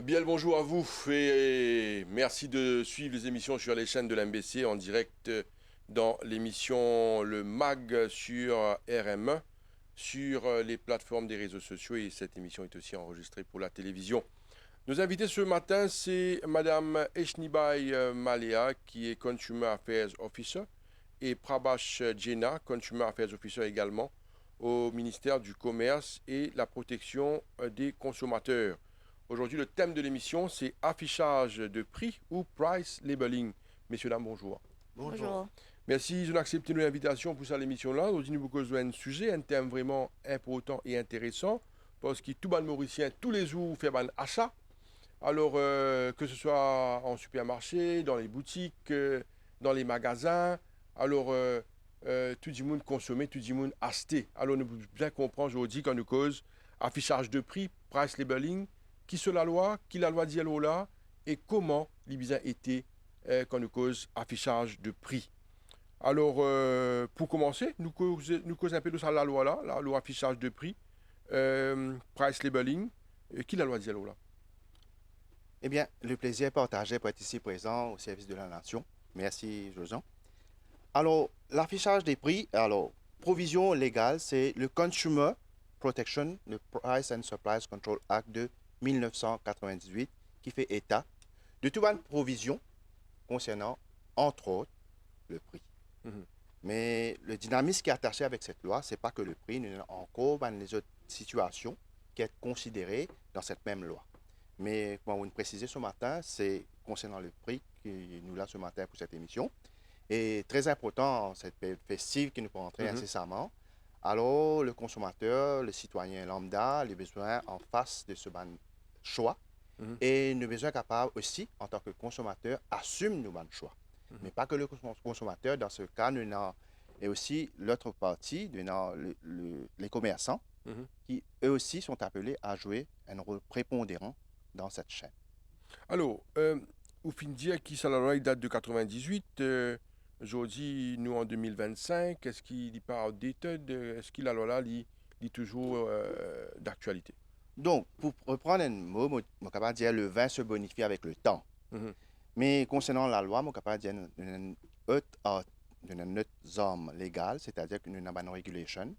Bien le bonjour à vous et merci de suivre les émissions sur les chaînes de l'MBC en direct dans l'émission Le MAG sur RM1, sur les plateformes des réseaux sociaux et cette émission est aussi enregistrée pour la télévision. Nos invités ce matin, c'est Madame Eshnibai Malea qui est Consumer Affairs Officer et Prabhash Jena, Consumer Affairs Officer également au ministère du Commerce et la protection des consommateurs. Aujourd'hui, le thème de l'émission, c'est affichage de prix ou price labeling. Messieurs, dames, bonjour. Bonjour. Bonjour. Merci d'accepter l'invitation pour cette émission-là. Aujourd'hui, nous vous causons un sujet, un thème vraiment important et intéressant, parce que tout le Mauricien, tous les jours, fait un achat. Alors, que ce soit en supermarché, dans les boutiques, dans les magasins, alors, tout le monde consomme, tout le monde acheter. Alors, nous devons bien comprendre aujourd'hui quand nous cause affichage de prix, price labeling, qui c'est la loi dit là, et comment les biens étaient quand nous cause affichage de prix. Alors, pour commencer, nous causons un peu de ça la loi là, la loi affichage de prix, price labeling, qui la loi dit là. Eh bien, le plaisir est partagé pour être ici présent au service de la nation. Merci, Josan. Alors, l'affichage des prix, provision légale, c'est le Consumer Protection, le Price and Supplies Control Act de 1998 qui fait état de toute une provision concernant, entre autres, le prix. Mhm. Mais le dynamisme qui est attaché avec cette loi, c'est pas que le prix, il y a encore les autres situations qui sont considérées dans cette même loi. Mais comme vous précisez ce matin, c'est concernant le prix qui nous l'a ce matin pour cette émission. Et très important, cette période festive qui nous peut entrer incessamment. Alors, le consommateur, le citoyen lambda, les besoins en face de ce choix. Mhm. Et nous besoin capable aussi, en tant que consommateur, assume nos choix. Mais pas que le consommateur, dans ce cas, nous avons et aussi l'autre partie, nous avons les commerçants, Mhm. qui eux aussi sont appelés à jouer un rôle prépondérant dans cette chaîne. Alors, au fin de dire qui ça la loi il date de 98, aujourd'hui nous en 2025, est-ce qu'il y pas outdated, est-ce qu'il la loi là est toujours d'actualité? Donc, pour reprendre un mot, je suis capable de dire que le vin se bonifie avec le temps. Mhm. Mais concernant la loi, je suis capable de dire notre norme légale, c'est-à-dire que nous avons une régulation,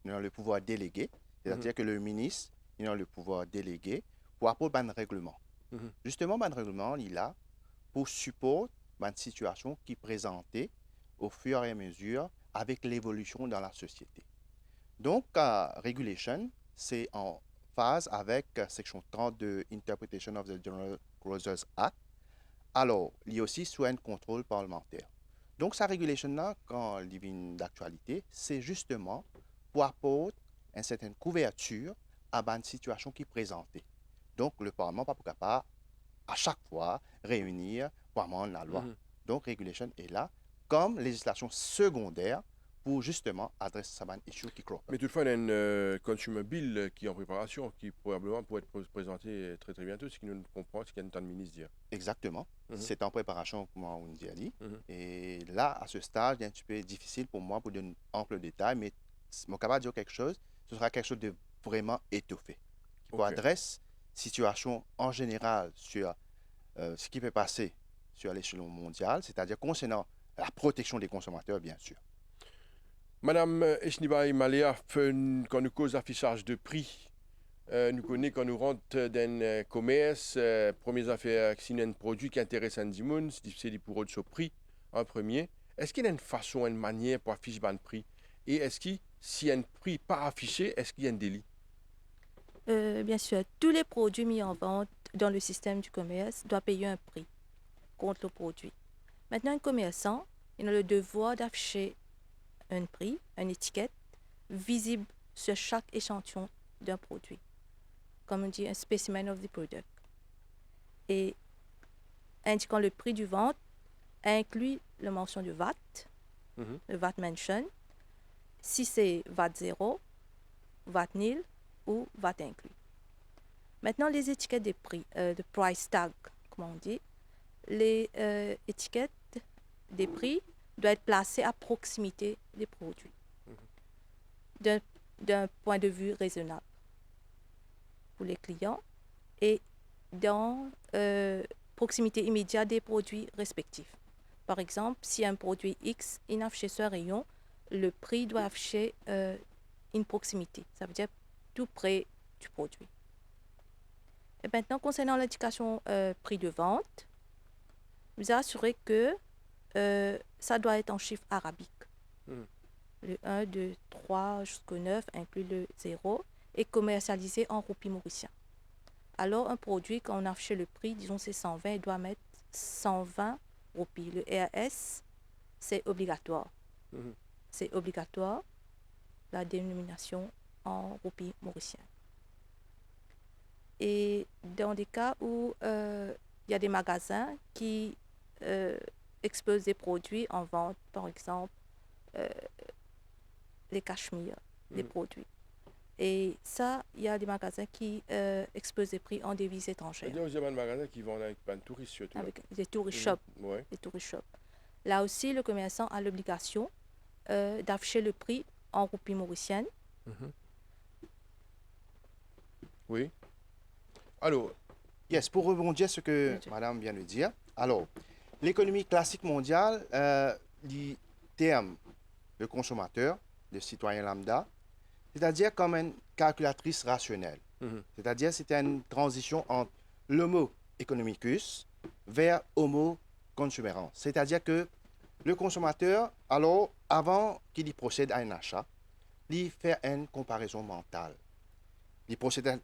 nous avons le pouvoir délégué, c'est-à-dire que le ministre il a le pouvoir délégué pour apporter un règlement. Mhm. Justement, un règlement, il est là pour supporter une situation qui est présentée au fur et à mesure avec l'évolution dans la société. Donc, regulation, c'est en phase avec section 30 de Interpretation of the General Grocers Act. Alors, il y a aussi sous un contrôle parlementaire. Donc, sa régulation-là, quand il vient d'actualité, c'est justement pour apporter une certaine couverture à une situation qui est présentée. Donc, le Parlement n'est pas capable à chaque fois réunir pour amender la loi. Mhm. Donc, régulation est là comme législation secondaire pour justement adresser ça issue qui crop. Mais toutefois, il y a une consumer bill qui est en préparation, qui probablement pourrait être présentée très très bientôt, ce qui nous comprend, ce qu'il y a un temps de ministre dire. Exactement. Mhm. C'est en préparation, comme on dit. Mhm. Et là, à ce stade, c'est un petit peu difficile pour moi pour donner ample détail, mais mon capable de dire quelque chose, ce sera quelque chose de vraiment étoffé, qui peut Ok. adresser situation en général sur ce qui peut passer sur l'échelon mondial, c'est-à-dire concernant la protection des consommateurs, bien sûr. Madame Eshnibai Malea, quand nous cause affichage de prix, nous connaissons quand nous rentrons dans un commerce, premières affaires, si un produit qui intéresse un monde, c'est difficile pour eux de ce prix en premier. Est-ce qu'il y a une façon, une manière pour afficher un prix? Et est-ce que si un prix pas affiché, est-ce qu'il y a un délit? Bien sûr, tous les produits mis en vente dans le système du commerce doivent payer un prix contre le produit. Maintenant, un commerçant, il a le devoir d'afficher un prix, une étiquette visible sur chaque échantillon d'un produit, comme on dit un specimen of the product, et indiquant le prix du vente inclut la mention du VAT, Mhm. le VAT mention, si c'est VAT 0, VAT nil ou VAT inclus. Maintenant, les étiquettes des prix, de price tag, comme on dit, les étiquettes des prix doivent être placées à proximité des produits, d'un point de vue raisonnable pour les clients et dans proximité immédiate des produits respectifs. Par exemple, si un produit X est affiché sur un rayon, le prix doit afficher une proximité. Ça veut dire tout près du produit. Et maintenant, concernant l'indication prix de vente, vous assurez que ça doit être en chiffre arabique. Le 1, 2, 3 jusqu'au 9 inclut le 0 et commercialisé en roupies mauriciens. Alors, un produit, quand on affiche le prix, disons c'est 120, il doit mettre 120 roupies. Le RS, c'est obligatoire. C'est obligatoire, la dénomination en roupies mauriciennes. Et dans des cas où il y a des magasins qui exposent des produits en vente, par exemple, les cachemires, les produits. Et ça, il y a des magasins qui exposent des prix en devises étrangères. C'est-à-dire, il y a des magasins qui vendent avec plein de touristes surtout. Avec des tourist shops. Ouais. Les tourist shops. Là aussi, le commerçant a l'obligation d'afficher le prix en roupies mauriciennes. Oui. Alors, Yes, pour rebondir sur ce que madame vient de dire. Alors, l'économie classique mondiale, le terme de consommateur, de citoyen lambda, c'est-à-dire comme une calculatrice rationnelle. C'est-à-dire c'est une transition entre l'homo economicus vers homo consumerans. C'est-à-dire que le consommateur, alors, avant qu'il y procède à un achat, il fait une comparaison mentale. Il procède à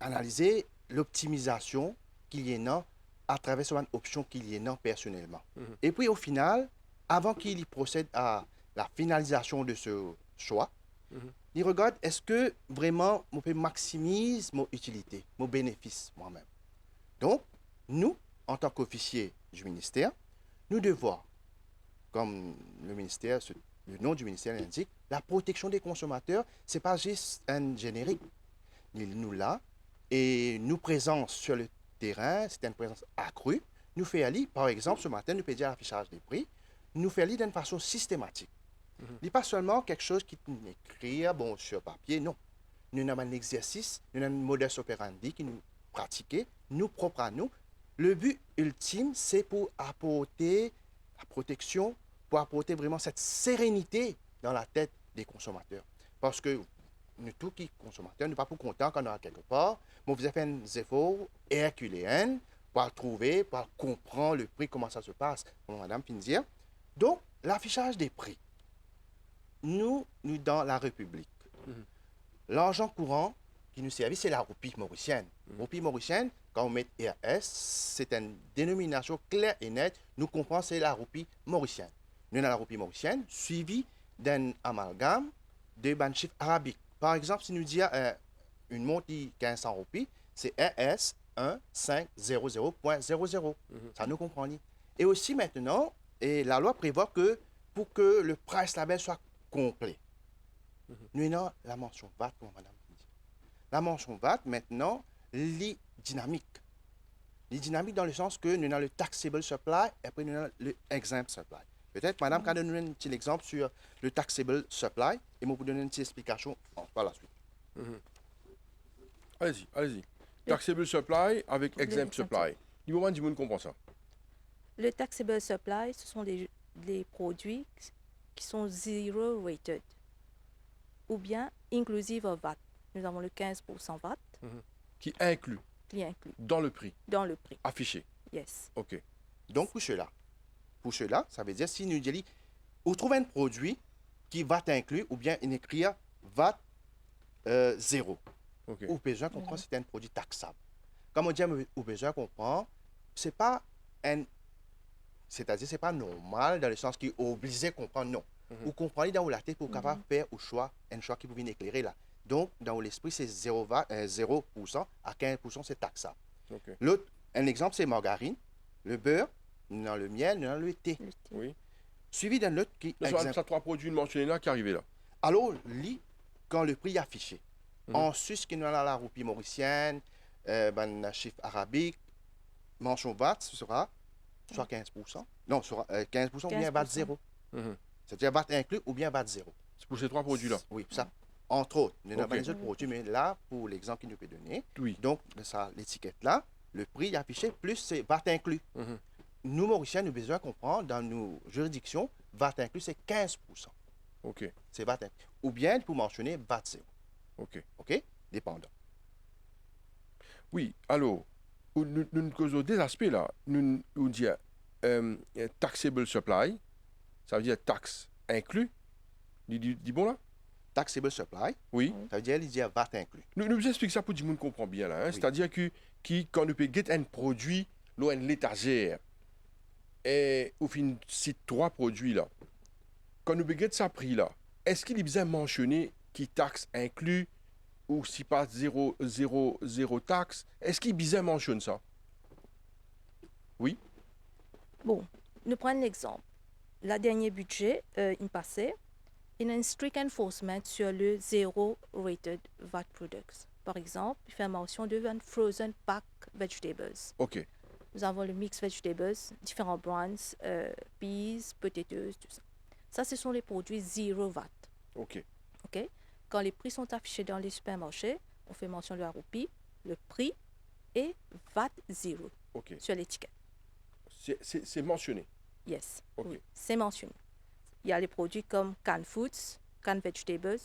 analyser l'optimisation qu'il y a à travers une option qu'il y a personnellement. Et puis au final, avant qu'il y procède à la finalisation de ce choix, il regarde est-ce que vraiment je peux maximiser mon utilité, mon bénéfice moi-même. Donc, nous, en tant qu'officiers du ministère, nous devons, comme le ministère, le nom du ministère l'indique, la protection des consommateurs, ce n'est pas juste un générique. Nous là, et nous présence sur le terrain, c'est une présence accrue. Nous faisons aller, par exemple, ce matin, nous faisons l'affichage des prix, nous faisons aller d'une façon systématique. Ce n'est pas seulement quelque chose qui est écrit sur papier, non. Nous avons un exercice, nous avons un modus operandi qui nous pratiquons, nous propres à nous. Le but ultime, c'est pour apporter la protection, pour apporter vraiment cette sérénité dans la tête des consommateurs. Parce que nous, tous qui consommateurs, nous ne sommes pas pour contents quand on est quelque part, mais vous avez fait un effort herculéen pour trouver, pour comprendre le prix, comment ça se passe, comme madame vient de dire. Donc, l'affichage des prix. Nous dans la République, l'argent courant qui nous servit, c'est la roupie mauricienne. Roupie mauricienne, quand on met RS, c'est une dénomination claire et nette. Nous comprenons c'est la roupie mauricienne. Nous avons la roupie mauricienne, suivie d'un amalgame de chiffres arabiques. Par exemple, si nous disons une montre de 1500 roupies, c'est RS 1500.00. Ça nous comprend. Et aussi maintenant, et la loi prévoit que pour que le price label soit complet, nous avons la mention VAT, comme madame dit. La mention VAT, maintenant, les dynamique. Les dynamiques dans le sens que nous avons le taxable supply et après nous avons le exempt supply. Peut-être, madame, quand nous donner un petit exemple sur le taxable supply, et moi vous donner une petite explication par la suite. Allez-y. Taxable supply avec exempt supply. Du moment où tout le monde comprend ça. Le taxable supply, ce sont les produits qui sont zero rated ou bien inclusive of VAT. Nous avons le 15% VAT Qui inclut qui inclut dans le prix dans le prix. affiché. Yes. OK. Donc, pour cela, ça veut dire si nous disons, vous trouvez un produit qui VAT inclus ou bien il écrit VAT 0. OK. Ou besoin comprendre c'est un produit taxable. Comme on dit, ou besoin comprendre, c'est pas un. C'est-à-dire, c'est pas normal dans le sens qu'il est obligé de comprendre, non. Vous comprenez dans la tête pour capable faire un choix qui vous vient éclairer là. Donc, dans l'esprit, c'est 0% à 15%, c'est taxable. OK. L'autre, un exemple, c'est margarine, le beurre, dans le miel, dans le thé. Le thé. Oui. Suivi d'un autre qui Ce sont ça 3 produits mentionnés là qui arrivent là. alors, quand le prix est affiché, en sus, qui nous a la roupie mauricienne, un chiffre arabique, mention VAT, ce sera soit 15%, non, sera 15% ou bien VAT 0. C'est-à-dire VAT inclus ou bien VAT 0. C'est pour ces 3 produits là. Oui, ça. Entre autres, nous n'avons pas Ok. les autres produits, mais là, pour l'exemple qu'il nous peut donner, Oui. donc, ça, l'étiquette là, le prix affiché plus c'est VAT inclus. Mhm. Nous, Mauriciens, nous avons besoin de comprendre, dans nos juridictions, VAT inclus, c'est 15%. OK. C'est VAT inclus. Ou bien, pour mentionner VAT zéro. OK. OK? Dépendant. Oui, alors, nous causons des aspects là. Nous disons taxable supply, ça veut dire taxe inclus. Dis bon là? Taxable supply, Oui. ça veut dire, il dit VAT inclus. Nous expliquons ça pour que tout le monde comprend bien là. Hein? Oui. C'est-à-dire que quand nous payons un produit, l'on l'étagère, et au fin, c'est trois produits là. Quand nous payons ça prix là, est-ce qu'il est besoin de mentionner qui taxe inclus ou si pas zéro taxe? Est-ce qu'il est besoin de mentionner ça? Oui. Bon, nous prenons l'exemple. Le dernier budget, il passait, il y a un strict enforcement sur le zéro rated VAT products. Par exemple, il fait mention de frozen pack vegetables. OK. Nous avons le mix vegetables, différents brands, peas, potatoes, tout ça. Ça, ce sont les produits zéro VAT. OK. OK? Quand les prix sont affichés dans les supermarchés, on fait mention de la roupie, le prix et VAT zéro OK. sur l'étiquette. C'est mentionné. Yes. OK. Oui, c'est mentionné. Il y a les produits comme canned foods, canned vegetables,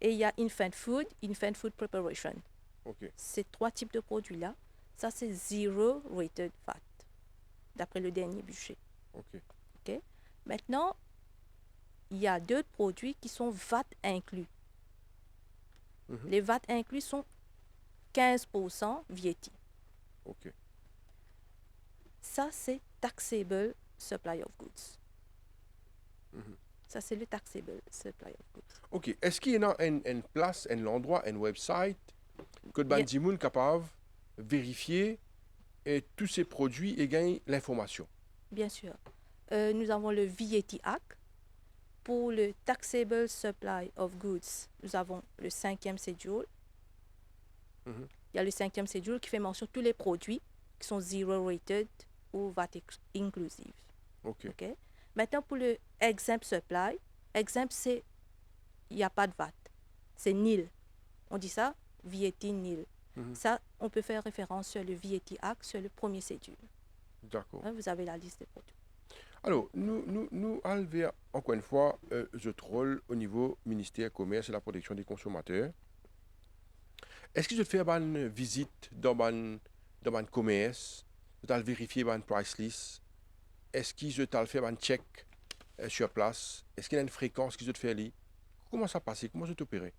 et il y a infant food preparation. OK. Ces trois types de produits-là, ça c'est zero rated VAT, d'après le dernier budget. OK. Maintenant, il y a deux produits qui sont VAT inclus. Mhm. Les VAT inclus sont 15% VAT. OK. Ça, c'est taxable supply of goods. Mhm. Ça, c'est le taxable supply of goods. OK. Est-ce qu'il y a une place, un endroit, un website que le Yeah. bandimoun capable de vérifier et tous ces produits et gagner l'information? Bien sûr. Nous avons le VAT Act. Pour le taxable supply of goods, nous avons le 5e schedule. Mhm. Il y a le 5e schedule qui fait mention de tous les produits qui sont zero rated ou VAT inclusive. OK. OK? Maintenant, pour le exempt supply, exempt, c'est il n'y a pas de VAT. C'est nil. On dit ça, VAT nil. Mhm. Ça, on peut faire référence sur le VAT Act, sur le premier schedule. D'accord. Hein, vous avez la liste des produits. Alors, nous allons vers, encore une fois, notre rôle au niveau ministère commerce et la protection des consommateurs. Est-ce que je fais une visite dans un commerce, je vais vérifier une price list? Est-ce que je vais faire un check sur place? Est-ce qu'il y a une fréquence que je te fais aller? Comment ça passe? Comment je t'opérer?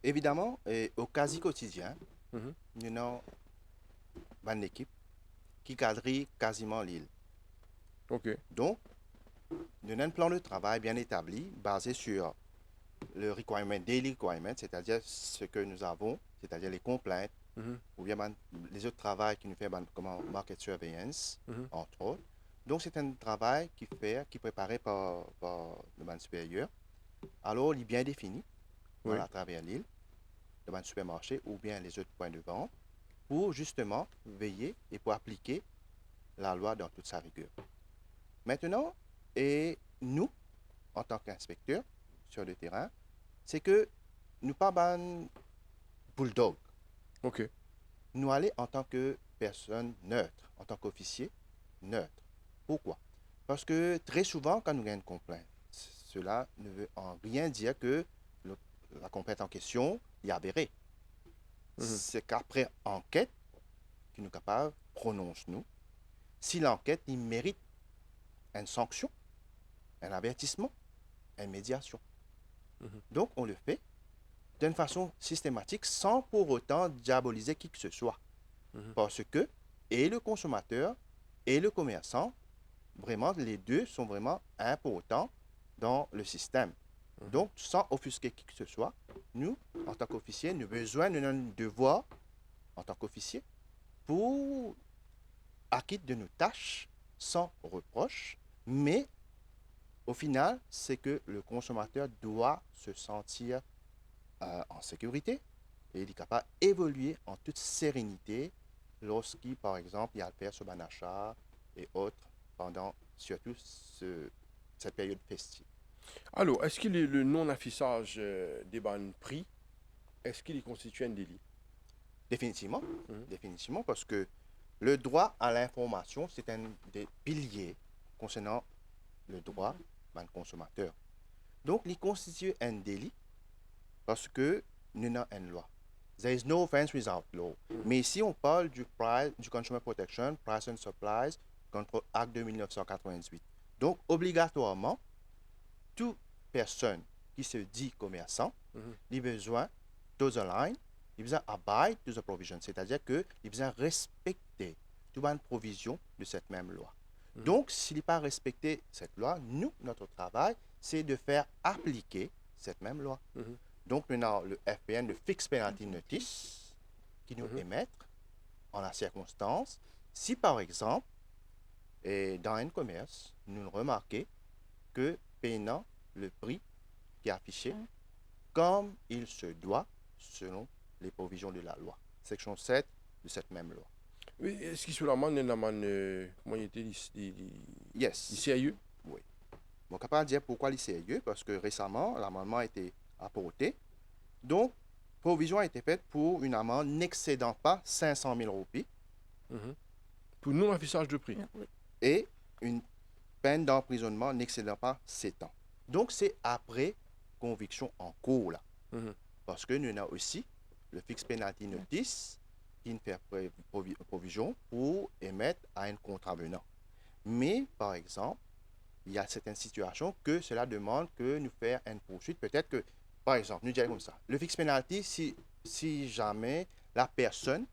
Évidemment, au quasi quotidien, Mhm. nous avons une équipe qui quadrille quasiment l'île. OK. Donc, nous avons un plan de travail bien établi, basé sur le requirement, daily requirement, c'est-à-dire ce que nous avons, c'est-à-dire les complaintes, Mhm. ou bien les autres travaux qui nous fait comme market surveillance, Mhm. entre autres. Donc, c'est un travail qui est préparé par le ban supérieur. Alors, il est bien défini Oui. à travers l'île, le ban supermarché ou bien les autres points de vente, pour justement veiller et pour appliquer la loi dans toute sa rigueur. Maintenant, et nous, en tant qu'inspecteurs sur le terrain, c'est que nous pas ban bulldog. OK. Nous allons en tant que personne neutre, en tant qu'officier neutre. Pourquoi? Parce que très souvent, quand nous avons une complainte, cela ne veut en rien dire que la complainte en question est avérée. Mhm. C'est qu'après enquête, que nous sommes capables, prononce-nous, si l'enquête il mérite une sanction, un avertissement, une médiation. Mhm. Donc, on le fait d'une façon systématique sans pour autant diaboliser qui que ce soit. Mhm. Parce que, et le consommateur et le commerçant, vraiment, les deux sont vraiment importants dans le système. Mhm. Donc, sans offusquer qui que ce soit, nous, en tant qu'officiers, nous avons besoin de notre devoir, en tant qu'officiers, pour acquitter de nos tâches sans reproche, mais au final, c'est que le consommateur doit se sentir en sécurité et il est capable d'évoluer en toute sérénité lorsqu'il, par exemple, il a à faire sur un achat et autres pendant surtout cette période festive. Alors, est-ce que le non-affichage des bannes prix, est-ce qu'il constitue un délit? Définitivement, définitivement, parce que le droit à l'information, c'est un des piliers concernant le droit du consommateur. Donc, il constitue un délit parce que nous avons une loi. There is no offense without law. Mais ici, on parle du Consumer Protection, Price and Supplies, Control Act de 1998. Donc, obligatoirement, toute personne qui se dit commerçant, il a besoin de the line, il a besoin abide to the provision, c'est-à-dire qu'il a besoin respecter toute une provision de cette même loi. Donc, s'il n'a pas respecté cette loi, nous, notre travail, c'est de faire appliquer cette même loi. Donc, nous avons le FPN, le Fixed Penalty Notice, qui nous émet en la circonstance, si par exemple, dans un commerce, nous remarquons que payant le prix qui est affiché comme il se doit selon les provisions de la loi. Section 7 de cette même loi. Oui, est-ce qu'il se l'amende, comment il était, Yes. il sérieux? Oui. Bon, capable de dire pourquoi il est sérieux, parce que récemment, l'amendement a été apporté. Donc, provision a été faite pour une amende n'excédant pas 500 000 roupies Pour non-affichage de prix. Non, oui. et une peine d'emprisonnement n'excédant pas 7 ans. Donc, c'est après conviction en cours, là. Parce que nous avons aussi le Fixed Penalty Notice qui nous fait provision pour émettre à un contravenant. Mais, par exemple, il y a certaines situations que cela demande que nous fassions une poursuite. Peut-être que, par exemple, nous disons comme ça, le Fixed Penalty, si jamais la personne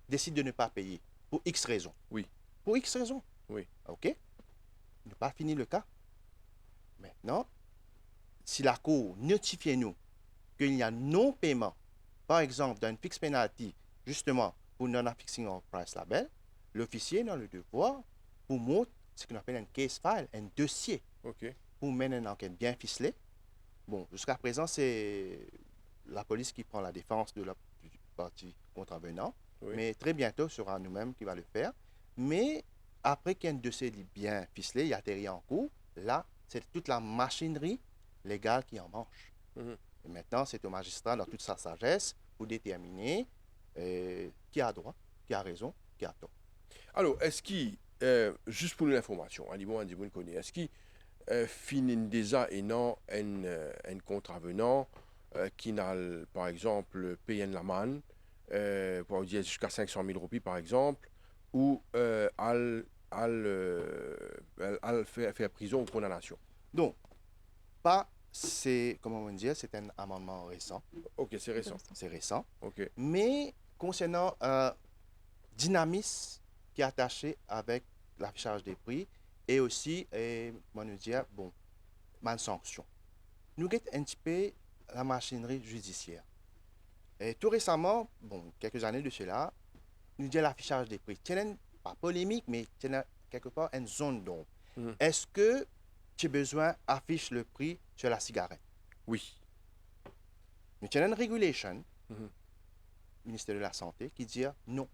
décide de ne pas payer, pour X raisons. Oui. Pour X raisons. Oui. OK? Nous pas fini le cas. Maintenant, si la Cour notifie nous qu'il y a non-paiement, par exemple, d'un fixed penalty, justement, pour non-affixing of price label, l'officier a le devoir pour montrer ce qu'on appelle un case file, un dossier, OK. pour mener une enquête bien ficelée. Bon, jusqu'à présent, c'est la police qui prend la défense du parti contravenant, mais très bientôt, ce sera nous-mêmes qui va le faire. Mais après qu'un dossier est bien ficelé, il atterrit en cours, là, c'est toute la machinerie légale qui en mange. Et maintenant, c'est au magistrat, dans toute sa sagesse, pour déterminer qui a droit, qui a raison, qui a tort. Alors, est-ce qu'il, juste pour l'information, on connaît, est-ce qu'il finit déjà et non un contravenant qui n'a, par exemple, payé une amende, pour dire jusqu'à 500 000 roupies, par exemple, ou faire prison ou condamnation? Donc, pas, c'est, comment on dit, c'est un amendement récent. OK, c'est récent. C'est récent. OK. Mais concernant dynamisme qui est attaché avec l'affichage des prix et aussi, on nous dit, bon, ma sanction. Nous avons un petit peu la machinerie judiciaire. Et tout récemment, bon, quelques années de cela, nous disons l'affichage des prix. C'est pas polémique, mais c'est quelque part une zone d'ombre. Est-ce que tu as besoin d'afficher le prix sur la cigarette? Oui. Nous avons une régulation, ministère de la Santé, qui dit non.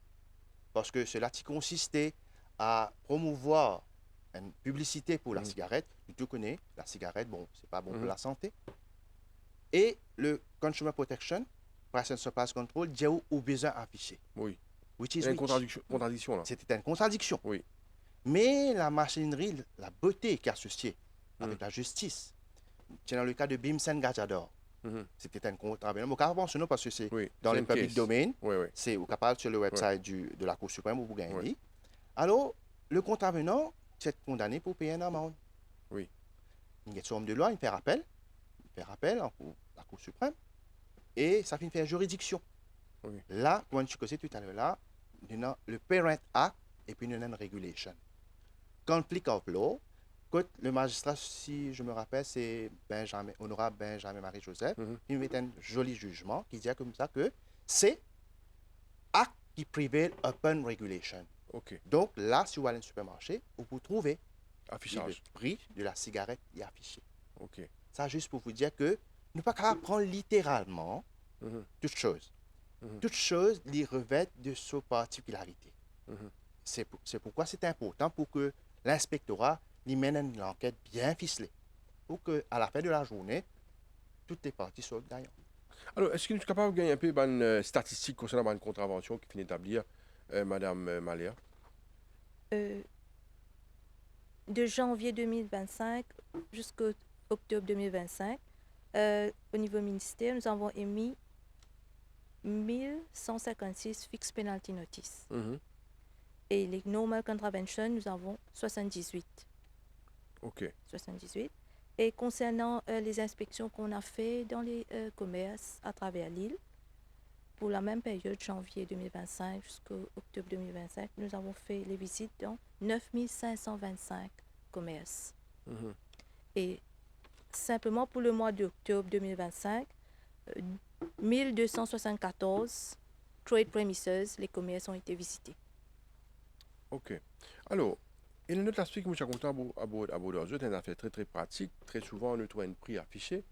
Parce que cela qui consistait à promouvoir une publicité pour la cigarette. Tu connais, la cigarette, bon, c'est pas bon pour la santé. Et le Consumer Protection, Price and Supplies Control, dit où besoin d'afficher. Oui. Which Il is y a une which. contradiction là. C'était une contradiction. Oui. Mais la machinerie, la beauté qui est associée avec la justice, c'est dans le cas de Bimsen Gajador. C'était un contravenant. Bon, car mentionner parce que c'est dans le public domain, c'est capable sur le website de la Cour suprême où vous gagnez. Alors, le contravenant, c'est condamné pour payer une amende. Oui. Il y a une somme de loi, il fait rappel en la Cour suprême, et ça finit faire juridiction. Oui. Là, comme je disais tout à l'heure, là, nous avons le Parent Act et puis nous avons une Regulation. Conflict of law, quand le magistrat, si je me rappelle, c'est honorable Benjamin Marie-Joseph, il met un joli jugement qui dit comme ça que c'est acte qui prevail upon regulation. OK. Donc là, si vous allez au supermarché, vous pouvez trouver Affichage. le prix de la cigarette est affiché. OK. Ça, juste pour vous dire que nous ne pouvons pas prendre littéralement toute chose. Toute chose les revêt de sa particularité. C'est pourquoi c'est important pour que l'inspectorat lui mène une enquête bien ficelée. Pour qu'à la fin de la journée, toutes les parties soient gagnantes. Alors, est-ce que nous sommes capables de gagner un peu une statistique concernant une contravention qui finit d'établir Madame Maléa? Euh, de janvier 2025 jusqu'au octobre 2025, au niveau ministère, nous avons émis 1156 fixed penalty notice. Mhm. Et les normal contraventions, nous avons 78. OK. 78. Et concernant les inspections qu'on a fait dans les commerces à travers l'île, pour la même période, janvier 2025 jusqu'au octobre 2025, nous avons fait les visites dans 9525 commerces. Mhm. Et simplement pour le mois d'octobre 2025, 1274 trade premises, les commerces ont été visités. OK. Alors, il y a un autre aspect que je suis content à Bordeaux. C'est une affaire très très pratique. Très souvent, on trouve un prix affiché,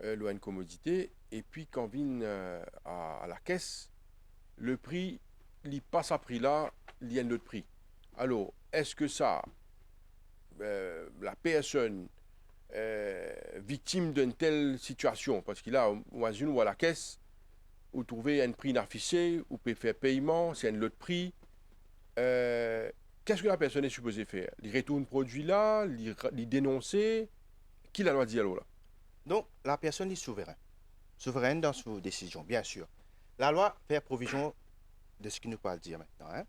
une commodité, et puis quand on vient à la caisse, le prix, il passe à prix là, il y a un autre prix. Alors, est-ce que ça, la personne victime d'une telle situation, parce qu'il a, imagine, ou à la caisse, vous trouvez un prix affiché, vous pouvez faire paiement, c'est un autre prix. Qu'est-ce que la personne est supposée faire? Il retourne le produit là, il dénoncer. Qui la loi dit alors là? Donc, la personne est souveraine dans ses décisions, bien sûr. La loi fait provision de ce qu'il nous parle dire maintenant. Hein.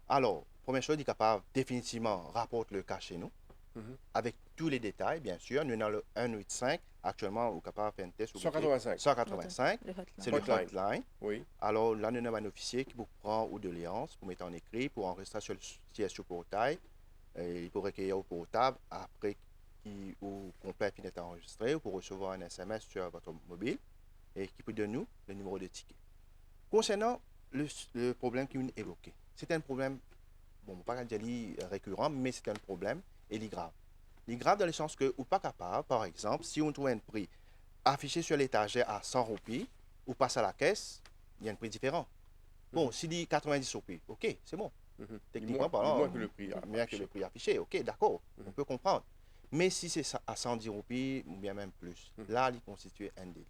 Alors, première chose, il est capable définitivement rapporter le cas chez nous, Mhm. avec tous les détails, bien sûr. Nous, dans le 185, actuellement, on est capable de faire un test. 185. 185, Le hotline. c'est le Hotline. hotline. Oui. Alors, là, nous avons un officier qui vous prend ou de léance pour mettre en écrit, pour enregistrer sur le siège sur portail. Il peut recueillir au portable après qui ou complet finit d'être enregistré ou pour recevoir un SMS sur votre mobile et qui peut donner nous le numéro de ticket. Concernant le problème qui est évoqué, c'est un problème, bon, pas dire récurrent, mais c'est un problème et il est grave. Il est grave dans le sens que, ou pas capable, par exemple, si on trouve un prix affiché sur l'étagère à 100 roupies, ou passe à la caisse, il y a un prix différent. Bon, s'il dit 90 roupies, ok, c'est bon. Mhm. Techniquement Du parlant, moins que le prix. bien que le prix affiché, ok, d'accord, on Mhm. peut comprendre. Mais si c'est à 110 roupies, ou bien même plus, Mhm. là, il constitue un délit.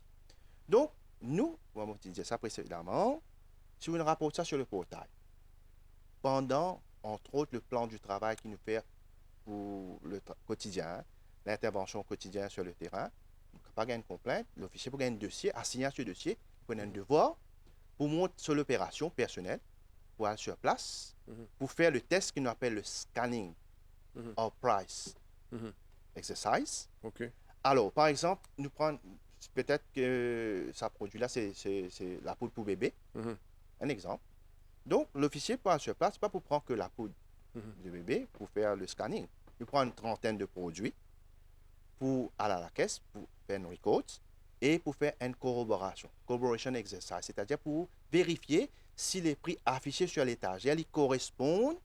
Donc, nous, on va dire ça précédemment, si on rapporte ça sur le portail, pendant, entre autres, le plan du travail qui nous fait pour le quotidien, l'intervention quotidienne sur le terrain, on ne peut pas gagner une complainte, l'officier peut gagner un dossier, assigner ce dossier, il peut un devoir pour monter sur l'opération personnelle, pour aller sur place, Mhm. pour faire le test qu'on appelle le scanning Mhm. of price Mhm. exercise. OK. Alors, par exemple, nous prenons, peut-être que ça produit là, c'est la poudre pour bébé, Mhm. un exemple. Donc, l'officier peut aller sur place, pas pour prendre que la poudre Mhm. de bébé, pour faire le scanning. Il prend une trentaine de produits pour aller à la caisse, pour faire une record et pour faire une corroboration exercise, c'est-à-dire pour vérifier si les prix affichés sur l'étagère ils correspondent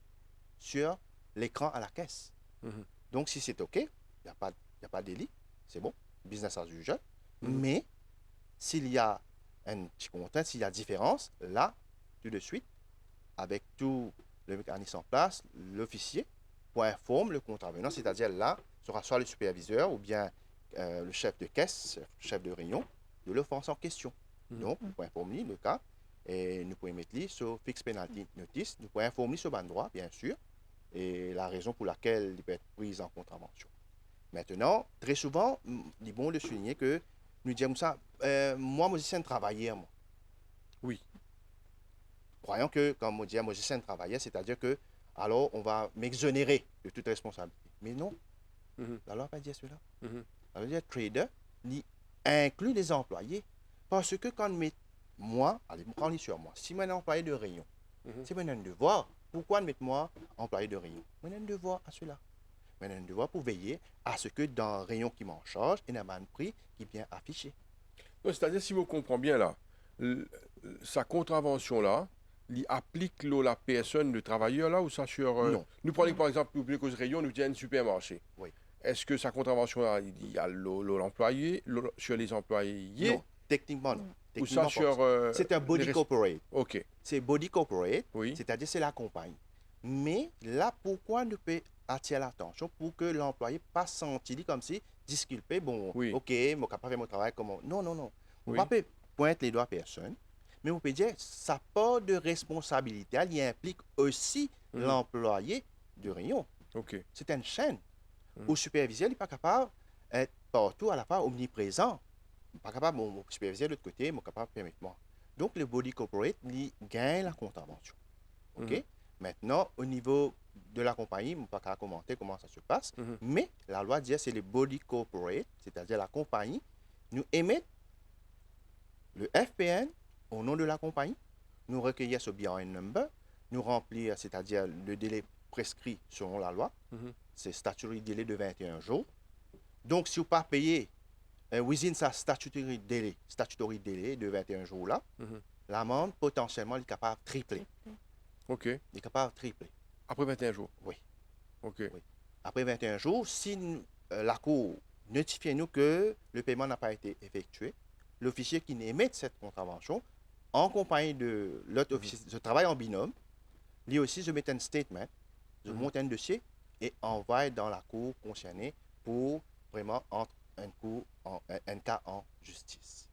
sur l'écran à la caisse. Mhm. Donc, si c'est OK, il n'y a pas de délit, c'est bon, business as usual. Mhm. Mais s'il y a un petit contrainte, s'il y a différence, là, tout de suite, avec tout le mécanisme en place, l'officier pour informer le contravenant, c'est-à-dire là, sera soit le superviseur ou bien le chef de caisse, chef de rayon, de l'offense en question. Mhm. Donc, nous pouvons informer le cas et nous pouvons mettre sur fixed penalty notice, nous pouvons informer sur le droit, bien sûr, et la raison pour laquelle il peut être pris en contravention. Maintenant, très souvent, il est bon de souligner que nous disons ça, moi, musicien travailleur, moi. Oui. Croyons que, comme on dit, musicien travailleur, c'est-à-dire que, alors, on va m'exonérer de toute responsabilité. Mais non, Mhm. la loi n'a pas dit cela. Mhm. La loi dit trader, il inclut les employés. Parce que quand moi, allez, prends-le sur moi, si moi, un employé de rayon, Mhm. c'est un devoir. Pourquoi mettre moi employé de rayon? Moi, un devoir à cela. Moi, un devoir pour veiller à ce que dans le rayon qui m'en charge, il y a un prix qui est bien affiché. Donc, c'est-à-dire, si vous comprenez bien là, l- sa contravention là, il applique la personne, le travailleur là, ou ça sur. Non. Nous prenons par exemple, nous cause rayon, nous disons un supermarché. Oui. Est-ce que sa contravention là, il y a l'employé, sur les employés, Non, techniquement non. ou ça Techniquement, sur. pas. C'est un body corporate. Ok, C'est body corporate, oui. c'est-à-dire c'est la compagnie. Mais là, pourquoi ne peut attirer l'attention pour que l'employé pas sentir comme si disculpé, bon, Oui. ok, je ne peux pas faire mon travail comme... Non, non, non. On Oui. ne peut pointe les doigts à personne, mais on peut dire sa part de responsabilité, elle implique aussi l'employé de rayon. OK. C'est une chaîne. Mhm. Au superviseur, il n'est pas capable d'être partout à la fois omniprésent. Il n'est pas capable, mon superviseur de l'autre côté, il est capable de permettre moi. Donc, le body corporate, il gagne la contravention. OK? Mhm. Maintenant, au niveau de la compagnie, je ne peux pas commenter comment ça se passe, Mhm. mais la loi dit que c'est le body corporate, c'est-à-dire la compagnie, nous émet le FPN au nom de la compagnie, nous recueillir ce BRN number, nous remplir, c'est-à-dire le délai prescrit selon la loi, Mhm. c'est statutory délai de 21 jours. Donc, si vous pas payé within sa statutory délai de 21 jours là, Mhm. l'amende potentiellement est capable de tripler. OK. Il est capable de tripler. Après 21 jours. Oui. OK. Oui. Après 21 jours, si la Cour notifie nous que le paiement n'a pas été effectué, l'officier qui émet cette contravention, en compagnie de l'autre officier, je travaille en binôme, lui aussi, je mets un statement, je monte un dossier et envoie dans la Cour concernée pour vraiment entrer un cas en justice.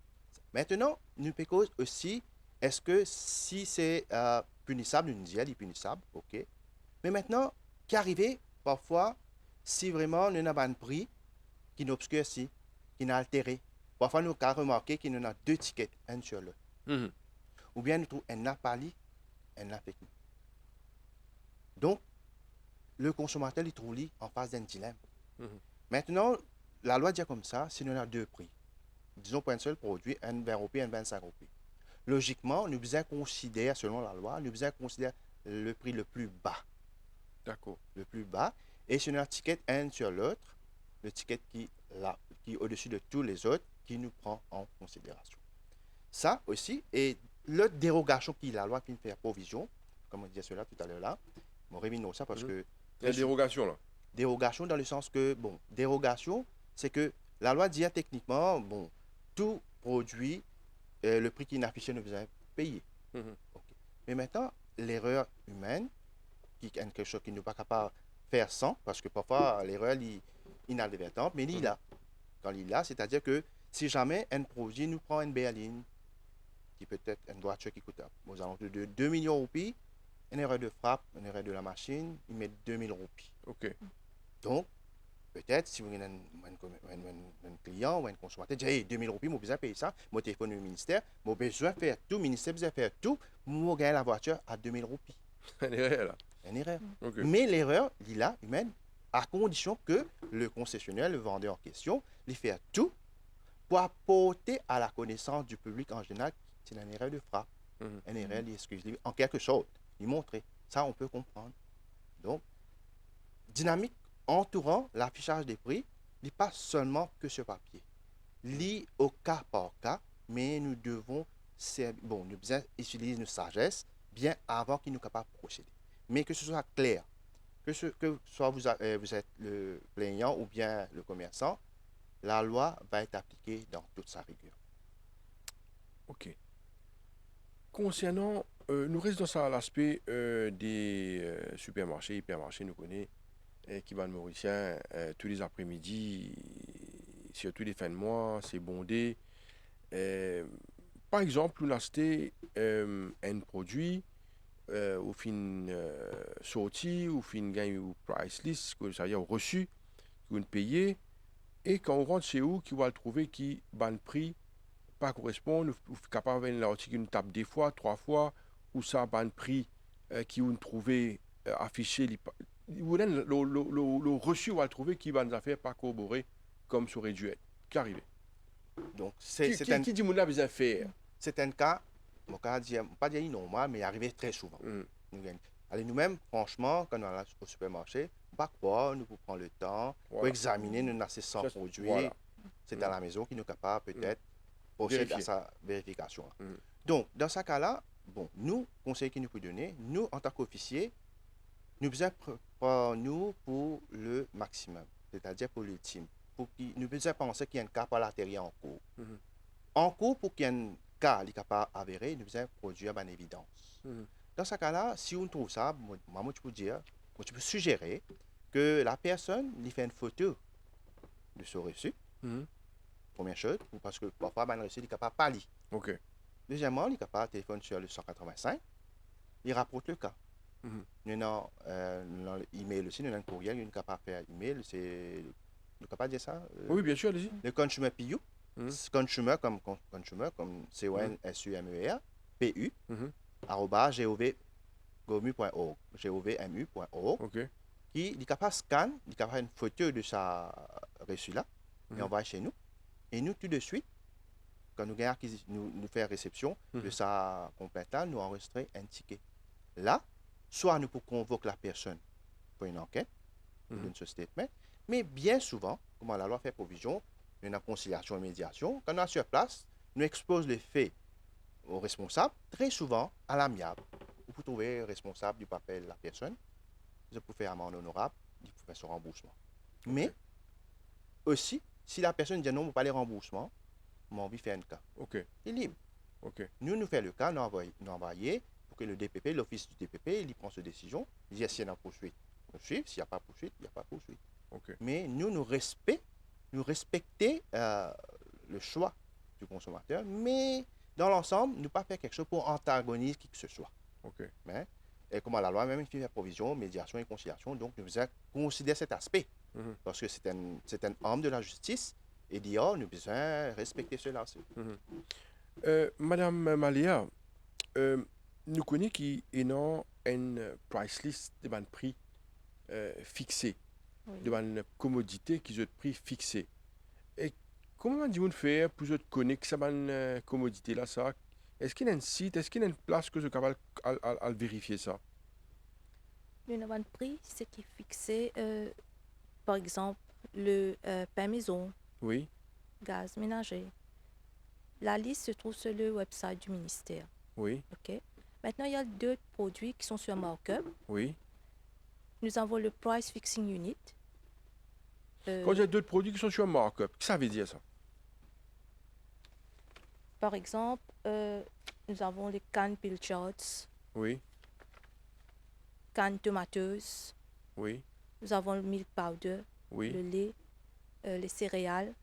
Maintenant, nous pouvons aussi, est-ce que si c'est punissable, nous disons, il est punissable, ok. Mais maintenant, qu'arriver parfois, si vraiment nous avons un prix qui nous obscurcit, qui nous altéré, parfois nous avons remarqué qu'il y a deux tickets, un sur l'autre. Mhm. Ou bien nous trouvons un appali, un avec nous. Donc, le consommateur il trouve lui en face d'un dilemme. Mhm. Maintenant, la loi dit comme ça, si nous avons deux prix, disons pour un seul produit, un 20 roupies, un 25 roupies. Logiquement, nous devons considérer, selon la loi, nous devons considérer le prix le plus bas. D'accord. Le plus bas. Et si nous avons un ticket un sur l'autre, le ticket qui est au-dessus de tous les autres, qui nous prend en considération. Ça aussi, et l'autre dérogation qui est la loi qui nous fait provision, comme on disait cela tout à l'heure là, on révise ça parce que Il y a une dérogation là. dérogation dans le sens que, bon, dérogation, c'est que la loi dit techniquement, bon, tout produit, le prix qui est affiché ne besoin payer. Mhm. Okay. Mais maintenant, l'erreur humaine, qui est quelque chose qui n'est pas capable de faire sans, parce que parfois l'erreur est inadvertante, mais il est là. Quand il est là, c'est-à-dire que si jamais un produit nous prend une berline, qui peut être une voiture qui coûte aux alentours de 2 millions de roupies, une erreur de frappe, une erreur de la machine, il met 2000 roupies. OK. Donc, peut-être si vous avez un client ou un consommateur, dit hey, 2000 roupies, je besoin payer ça, mon téléphone au ministère, je besoin faire tout, le ministère besoin faire tout, pour gagner la voiture à 2000 roupies. Elle est réelle là. Une erreur. OK. Mais l'erreur, il est là, humaine, à condition que le concessionnaire, le vendeur en question, il fait tout pour apporter à la connaissance du public en général c'est une erreur de frappe, une erreur exclusive, en quelque sorte, il montrer. Ça, on peut comprendre. Donc, dynamique entourant l'affichage des prix, n'est pas seulement que ce papier. Lit au cas par cas, mais nous devons, nous devons utiliser notre sagesse bien avant qu'il nous capable de procéder. Mais que ce soit clair, que soit vous êtes le plaignant ou bien le commerçant, la loi va être appliquée dans toute sa rigueur. OK. Concernant, nous restons sur l'aspect des supermarchés, hypermarchés, nous connaissons, qui va mauricien tous les après-midi, surtout les fins de mois, c'est bondé. Par exemple, nous achetons un produit au fin sorti, au fin gagne au price list, c'est-à-dire au reçu, qu'on paye, et quand on rentre chez vous, qui va le trouver qui va le prix pas correspond, nous sommes capables de l'article une tape des fois, trois fois, ou ça va un prix qui vous trouvé affiché, le reçu va le trouver qui va nous faire pas corroborer comme ça aurait dû être. Qui arrive? Donc, Qui dit mon a besoin de faire? c'est un cas, mon cas, pas dire normal, mais arrivé très souvent. Allez, nous-mêmes, franchement, quand on est au supermarché, pas quoi, nous pouvons prendre le temps pour examiner nos assez 100 produits. Voilà. C'est à la maison qui nous est capable peut-être procéder à sa vérification. Donc, dans ce cas-là, bon, nous, conseil qui nous peut donner, nous, en tant qu'officier, nous besoin nous pour le maximum, c'est-à-dire pour l'ultime. Nous besoin penser qu'il y a un cas par l'artériel en cours. En cours, pour qu'il y ait un cas qui est capable d'avéré, nous besoin produire en évidence. Dans ce cas-là, si on trouve ça, moi, tu peux dire, tu peux suggérer que la personne lui fait une photo de ce reçu première chose, parce que parfois, ben, reçu, il est capable de pas lire. OK. Deuxièmement, il est capable de téléphoner sur le 185, il rapporte le cas. Mhm. Nous avons l'email aussi, nous avons un courriel, nous est capable de faire email, c'est... Nous sommes capables de dire ça? Oui, bien sûr, allez-y. Le consumer PU, Mhm. consumer comme C-O-N-S-U-M-E-R, PU, Mhm. arobase govmu.org, govmu.org, OK. qui est capable de scanner, il est capable de faire une photo de sa reçu là, et on va chez nous. Et nous, tout de suite, quand nous nous faisons réception de sa complainte là, nous enregistrons un ticket. Là, soit nous pouvons convoquer la personne pour une enquête, pour une statement, mais bien souvent, comme la loi fait provision, il y a une conciliation et médiation. Quand on est sur place, nous exposons les faits aux responsables, très souvent à l'amiable. Vous pouvez trouver responsable du papier de la personne, vous pouvez faire amende honorable, il faut faire son remboursement. Mais aussi, si la personne dit non, vous ne pas les remboursements, mon envie fait un cas. OK. Il est libre. OK. Nous faisons le cas, nous envoyons pour que le DPP, l'office du DPP, il prend cette décision. Il dit s'il y a une poursuite, poursuite. S'il n'y a pas poursuite, il n'y a pas poursuite. OK. Mais nous respectons le choix du consommateur, mais dans l'ensemble, nous pas faire quelque chose pour antagoniser qui que ce soit. OK. Mais, et comme la loi même fait la provision, médiation et conciliation, donc nous considérons cet aspect, parce que c'est un homme de la justice, et dit, oh, nous besoin respecter cela. Madame Maléa, nous connaissons qu'il y a une price list de prix fixé, Oui. de commodité qui est prix fixé. Et comment dit-on faire pour connaître cette commodité là ça? Est-ce qu'il y a un site, est-ce qu'il y a une place que je suis capable de vérifier ça? Le nouveau prix, c'est qui est fixé, par exemple, le pain maison, Oui, gaz ménager. La liste se trouve sur le website du ministère. oui, OK? Maintenant, il y a d'autres produits qui sont sur markup. oui. Nous avons le Price Fixing Unit. Quand il y a d'autres produits qui sont sur un markup, qu'est-ce que ça veut dire ça? Par exemple, nous avons les cannes pilchards, Oui, cannes tomateuses, oui, nous avons le milk powder, oui. le lait, les céréales.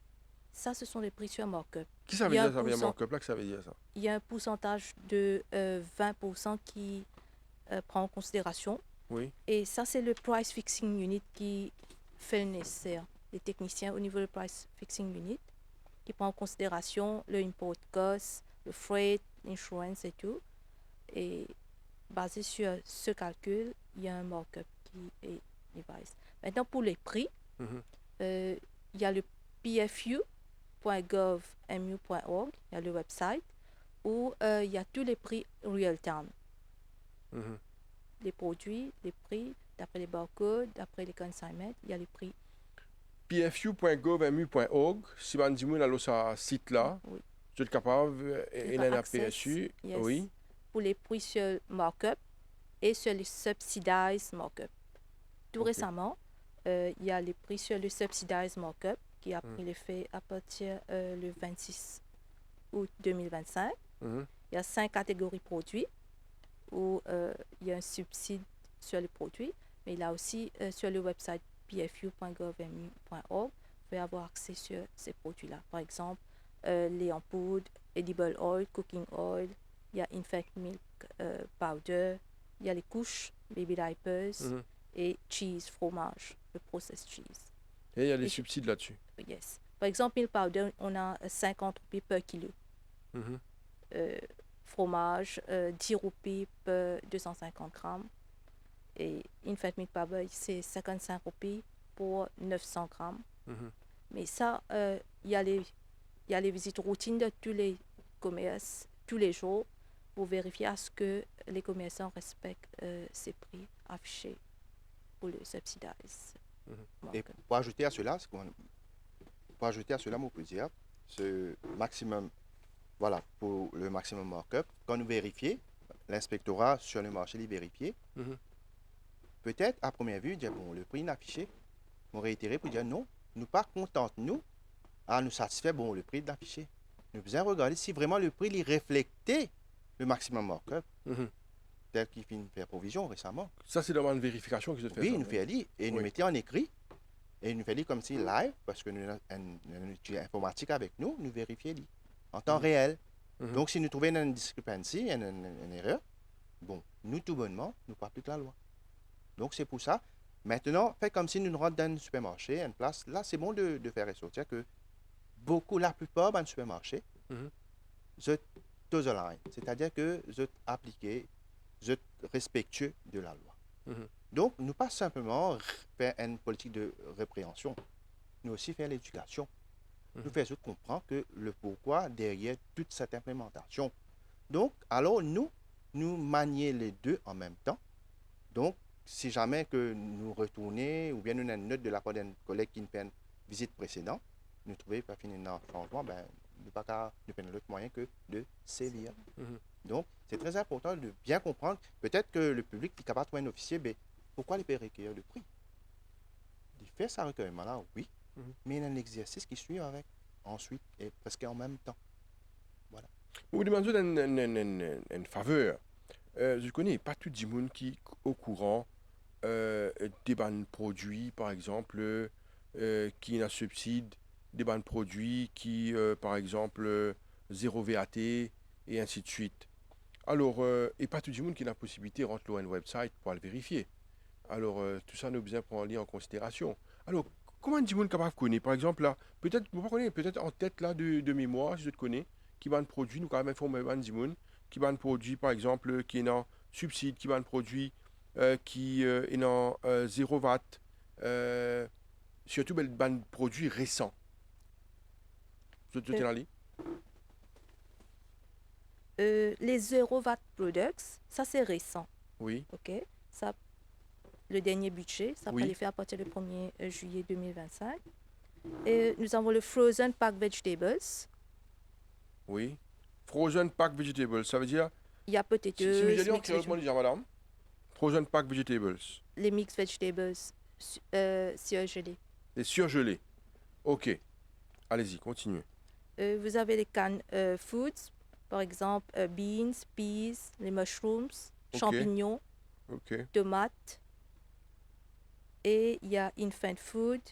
Ça, ce sont les prix sur markup. Qu'est-ce que ça veut Il y a dire un ça? Il y a un pourcent- markup là, que ça veut dire ça? Il y a un pourcentage de 20% qui prend en considération. Oui, Et ça, c'est le Price Fixing Unit qui fait le nécessaire. Les techniciens au niveau du Price Fixing Unit qui prend en considération le import cost, le freight, l'insurance et tout. Et basé sur ce calcul, il y a un markup qui est device. Maintenant, pour les prix, il y a le pfu.gov.mu.org, il y a le website, où il y a tous les prix real time. Les produits, les prix, d'après les barcodes, d'après les consignments, il y a les prix. pfu.gov.mu.org, si vous avez ce site là, Oui. vous êtes capable, il y a un PSU, Yes, oui, pour les prix sur markup et sur les subsidized markup. Tout Ok. récemment, il y a les prix sur le subsidized markup qui a pris l'effet à partir le 26 août 2025. Mhm. Il y a 5 catégories produits où il y a un subside sur les produits, mais il y a aussi sur le website pfu.gov.mu.org, vous pouvez avoir accès sur ces produits-là. Par exemple, lait en poudre, edible oil, cooking oil, il y a infant milk powder, il y a les couches, baby diapers et cheese, fromage, le processed cheese. Et il y a des Et- subsides là-dessus. Yes. Par exemple, milk powder, on a 50 roupies per kilo. Mhm. Fromage, 10 roupies per 250 grammes. Et infant milk powder, c'est 55 roupies pour 900 grammes. Mhm. Mais ça, il y a les visites routines de tous les commerces, tous les jours, pour vérifier à ce que les commerçants respectent ces prix affichés pour le subsidize. Et pour ajouter à cela, on peut dire, ce maximum, voilà, pour le maximum markup, quand nous vérifions, l'inspectorat sur le marché les vérifier, Mhm. peut-être à première vue, dire bon, le prix n'est affiché, on réitérer pour dire non, nous pas contents, nous, à nous satisfaire, bon, le prix est affiché. Nous devons regarder si vraiment le prix il reflétait le maximum markup, Mhm. tel qu'il finit de faire provision récemment. Ça, c'est demande de vérification que je fais. Oui, ça, nous fait lire et nous Oui. mettons en écrit. Et nous faisons comme si live, parce que nous avons un outil informatique avec nous, nous vérifions en temps réel. Donc, si nous trouvons une discrepancy, une erreur, bon, nous, tout bonnement, nous pas appliquons la loi. Donc, c'est pour ça. Maintenant, fait comme si nous rentrons dans un supermarché, une place. Là, c'est bon de faire ressortir que la plupart des supermarchés, je tous align. C'est-à-dire que je appliqué, je respectueux de la loi. Donc, nous pas simplement faire une politique de répréhension, nous aussi faire l'éducation. Nous faisons comprendre que le pourquoi derrière toute cette implémentation. Donc, alors nous manier les deux en même temps. Donc, si jamais que nous retournons, ou bien nous avons une note de la part d'un collègue qui nous fait une visite précédente, nous trouvons pas fini dans le changement, ben, nous pas qu'à nous prendre l'autre moyen que de sévir. Donc, c'est très important de bien comprendre. Peut-être que le public est capable de trouver un officier, mais pourquoi les payer recueillir de prix? Il fait ça recueillement là, oui, mais il y a un exercice qui suit avec, ensuite, et presque en même temps. Voilà. Vous demandez une faveur. Je connais pas tout le monde qui est au courant des bandes produits, par exemple, qui ont un subside, des bandes produits qui, par exemple, 0 VAT et ainsi de suite. Alors, et pas tout le monde qui a la possibilité de rentrer sur un website pour le vérifier. Alors, tout ça, nous besoin prendre en considération. Alors, comment un monde capable de connaître? Par exemple, là, peut-être, vous connaissez, peut-être en tête là de mémoire, si je te connais, qui va un produit, nous quand même informer un monde, qui va un produit, par exemple, qui est en subside, qui va un produit qui est en 0 VAT, surtout un produit récent. Je te tiens là. Les 0 VAT products, ça c'est récent. Oui, OK? Ça, le dernier budget, ça Oui. va les faire à partir du 1er juillet 2025. Et nous avons le Frozen Pack Vegetables. oui. Frozen Pack Vegetables, ça veut dire, Il y a peut-être si nous allions en créole, comment dire, madame? Frozen Pack Vegetables, les mixed vegetables surgelés. les surgelés. Ok, allez-y, continuez. Vous avez les canned foods, par exemple beans, peas, les mushrooms, Ok. champignons, Ok, tomates. Et il y a infant food.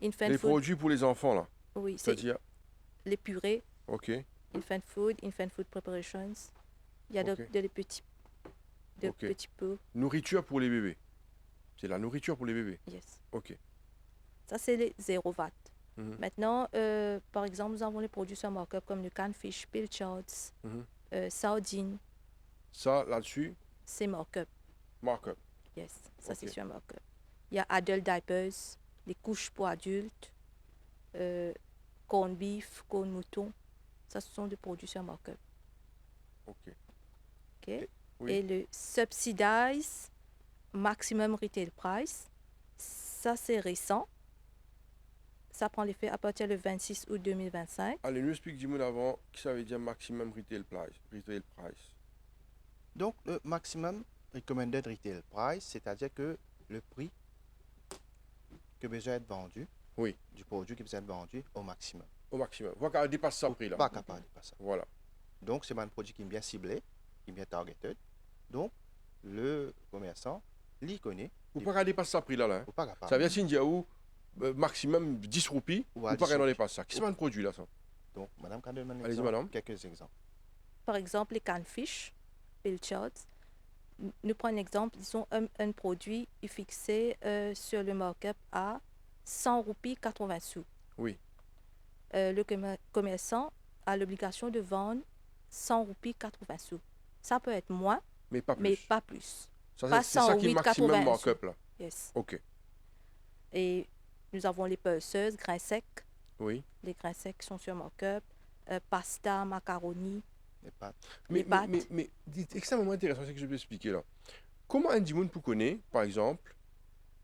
Infant les food, produits pour les enfants, là. oui, c'est C'est-à-dire, les purées. ok, Infant food preparations. Il y a Ok. de petits Ok. pots. nourriture pour les bébés. C'est la nourriture pour les bébés. Yes. Ok. Ça, c'est les 0 VAT. Mhm. Maintenant, par exemple, nous avons les produits sur markup comme le canfish, pilchards, Mhm. sardines. Ça, là-dessus, C'est markup. markup. Yes. Ça, c'est Ok. sur markup. Il y a adult diapers, les couches pour adultes, corn beef, corn mouton. Ça, ce sont des produits sur markup. Ok. OK? Oui. Et le subsidize maximum retail price, ça, c'est récent. Ça prend l'effet à partir du 26 août 2025. Allez, nous explique 10 minutes avant, qui ça veut dire maximum retail price. Retail price. Donc, le maximum recommended retail price, c'est-à-dire que le prix que besoin être vendu, Oui. du produit qui besoin être vendu au maximum. Au maximum. Voilà qu'elle dépasse ça prix, là. Pas capable de passer. Voilà. Donc, c'est un produit qui est bien ciblé, qui est bien targeted. Donc, le commerçant, l'y connaît, Ou pas qu'elle dépasse ça prix, là. ou pas capable. Ça veut dire, dire où maximum 10 roupies, Ou ou à pas 10 qu'elle n'en roupies. dépasse ça. Qui c'est un produit, là, ça? Donc, madame, quand même un Allez-y, exemple, madame. quelques exemples. Par exemple, les canfish, pilchards. Nous prenons un exemple, disons un produit est fixé sur le markup à 100 roupies 80 sous. Oui. Le commerçant a l'obligation de vendre 100 roupies 80 sous. Ça peut être moins, Mais pas plus. mais pas plus. Ça, pas c'est ça qui est 108, maximum 80 markup, là. Yes. Ok. Et nous avons les pulseuses, grains secs. Oui. Les grains secs sont sur markup. Pasta, macaroni. Les pâtes. Les pâtes. Mais c'est extrêmement intéressant ce que je peux expliquer là. Comment un monde peut connaître, par exemple,